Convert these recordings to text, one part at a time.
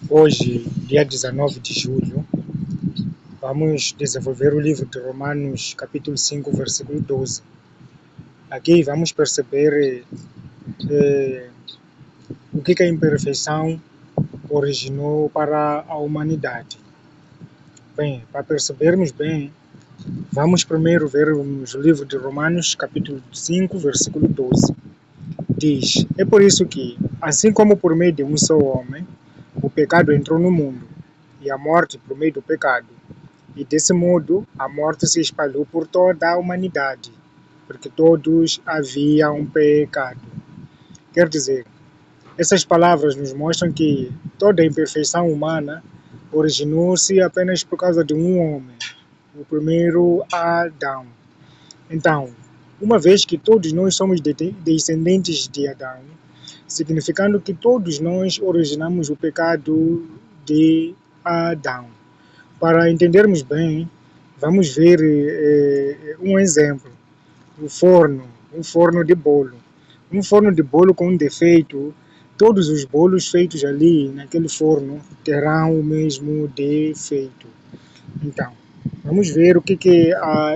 Hoje, dia 19 de julho, vamos desenvolver o livro de Romanos, capítulo 5, versículo 12. Aqui vamos perceber o que a imperfeição originou para a humanidade. Bem, para percebermos bem, vamos primeiro ver o livro de Romanos, capítulo 5, versículo 12. Diz: é por isso que, assim como por meio de um só homem, o pecado entrou no mundo, e a morte por meio do pecado. E desse modo, a morte se espalhou por toda a humanidade, porque todos haviam pecado. Quer dizer, essas palavras nos mostram que toda a imperfeição humana originou-se apenas por causa de um homem, o primeiro Adão. Então, uma vez que todos nós somos descendentes de Adão, significando que todos nós originamos o pecado de Adão. Para entendermos bem, vamos ver um exemplo. Um forno de bolo. Um forno de bolo com um defeito, todos os bolos feitos ali naquele forno terão o mesmo defeito. Então, vamos ver o que a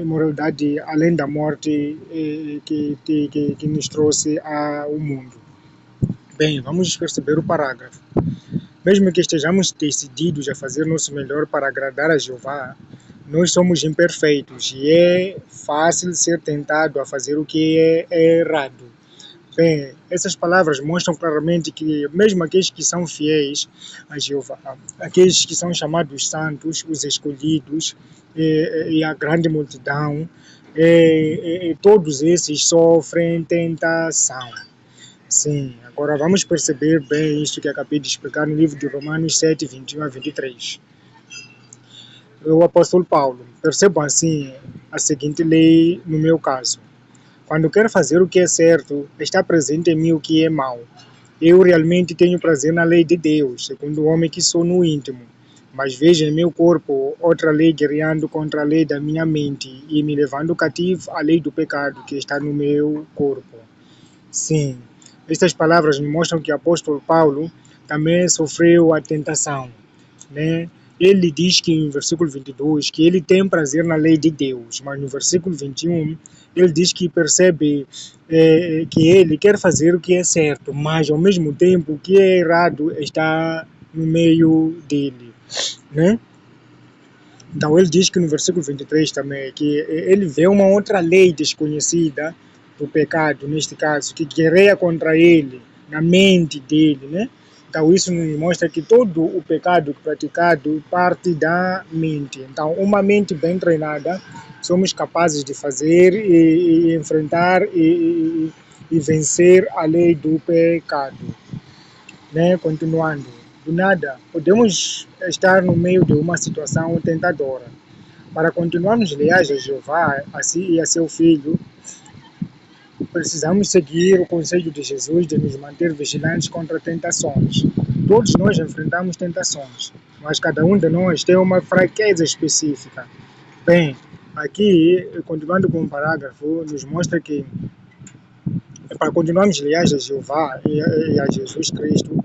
imoralidade, além da morte, que nos trouxe ao mundo. Bem, vamos perceber o parágrafo. Mesmo que estejamos decididos a fazer nosso melhor para agradar a Jeová, nós somos imperfeitos e é fácil ser tentado a fazer o que é errado. Bem, essas palavras mostram claramente que mesmo aqueles que são fiéis a Jeová, aqueles que são chamados santos, os escolhidos e a grande multidão, todos esses sofrem tentação. Sim, agora vamos perceber bem isto que acabei de explicar no livro de Romanos 7, 21 a 23. O apóstolo Paulo, percebam assim a seguinte lei no meu caso. Quando quero fazer o que é certo, está presente em mim o que é mau. Eu realmente tenho prazer na lei de Deus, segundo o homem que sou no íntimo. Mas vejo em meu corpo outra lei guerreando contra a lei da minha mente e me levando cativo à lei do pecado que está no meu corpo. Sim, estas palavras me mostram que o apóstolo Paulo também sofreu a tentação, né? Ele diz que no versículo 22 que ele tem prazer na lei de Deus, mas no versículo 21 ele diz que percebe que ele quer fazer o que é certo, mas ao mesmo tempo o que é errado está no meio dele, né? Então ele diz que no versículo 23 também que ele vê uma outra lei desconhecida do pecado, neste caso, que guerreia contra ele, na mente dele, né? Então isso nos mostra que todo o pecado praticado parte da mente. Então uma mente bem treinada, somos capazes de fazer e enfrentar e vencer a lei do pecado, né? Continuando, do nada, podemos estar no meio de uma situação tentadora. Para continuarmos leais a Jeová e a seu Filho, precisamos seguir o conselho de Jesus de nos manter vigilantes contra tentações. Todos nós enfrentamos tentações, mas cada um de nós tem uma fraqueza específica. Bem, aqui, continuando com o parágrafo, nos mostra que para continuarmos leais a Jeová e a Jesus Cristo,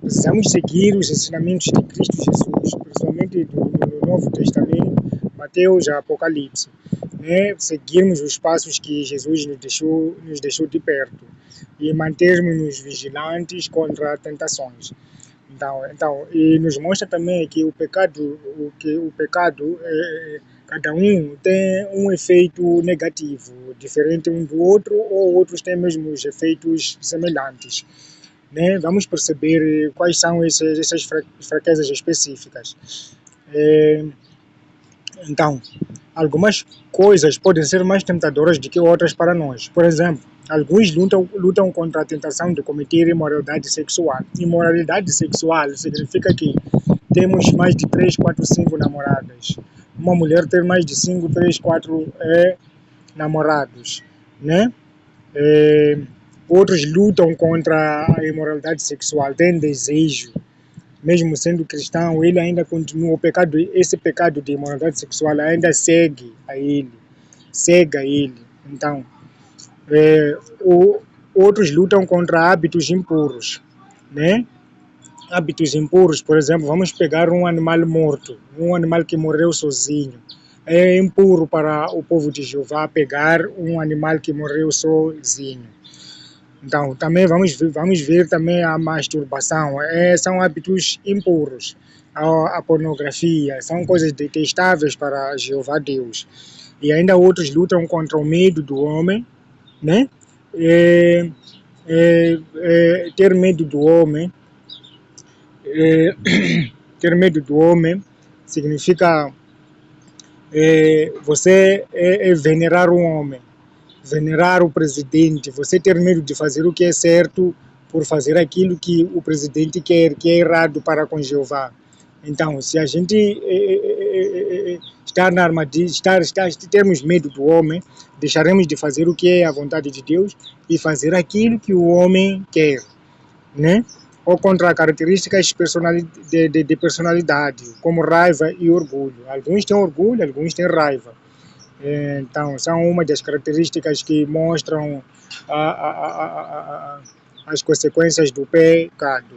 precisamos seguir os ensinamentos de Cristo Jesus, principalmente no Novo Testamento, Mateus e Apocalipse. Seguirmos os passos que Jesus nos deixou de perto e mantermos-nos vigilantes contra tentações. Então, e nos mostra também que o pecado, cada um tem um efeito negativo, diferente um do outro, ou outros têm mesmo os efeitos semelhantes. Né? Vamos perceber quais são essas fraquezas específicas. Então, algumas coisas podem ser mais tentadoras do que outras para nós. Por exemplo, alguns lutam contra a tentação de cometer imoralidade sexual. Imoralidade sexual significa que temos mais de 3, 4, 5 namoradas. Uma mulher ter mais de 5, 3, 4 namorados, né? Outros lutam contra a imoralidade sexual, têm desejo. Mesmo sendo cristão, ele ainda continua, esse pecado de imoralidade sexual ainda segue a ele. Então, outros lutam contra hábitos impuros, né? hábitos impuros, por exemplo, vamos pegar um animal morto, um animal que morreu sozinho. É impuro para o povo de Jeová pegar um animal que morreu sozinho. Então, também vamos ver também a masturbação. São hábitos impuros. A pornografia, são coisas detestáveis para Jeová Deus. E ainda outros lutam contra o medo do homem, né? É, ter medo do homem, é, ter medo do homem significa você venerar um homem, venerar o presidente, você ter medo de fazer o que é certo por fazer aquilo que o presidente quer, que é errado para com Jeová. Então, se a gente estar na armadilha, termos medo do homem, deixaremos de fazer o que é a vontade de Deus e fazer aquilo que o homem quer, né? Ou contra características de personalidade, como raiva e orgulho. Alguns têm orgulho, alguns têm raiva. Então, são uma das características que mostram as consequências do pecado.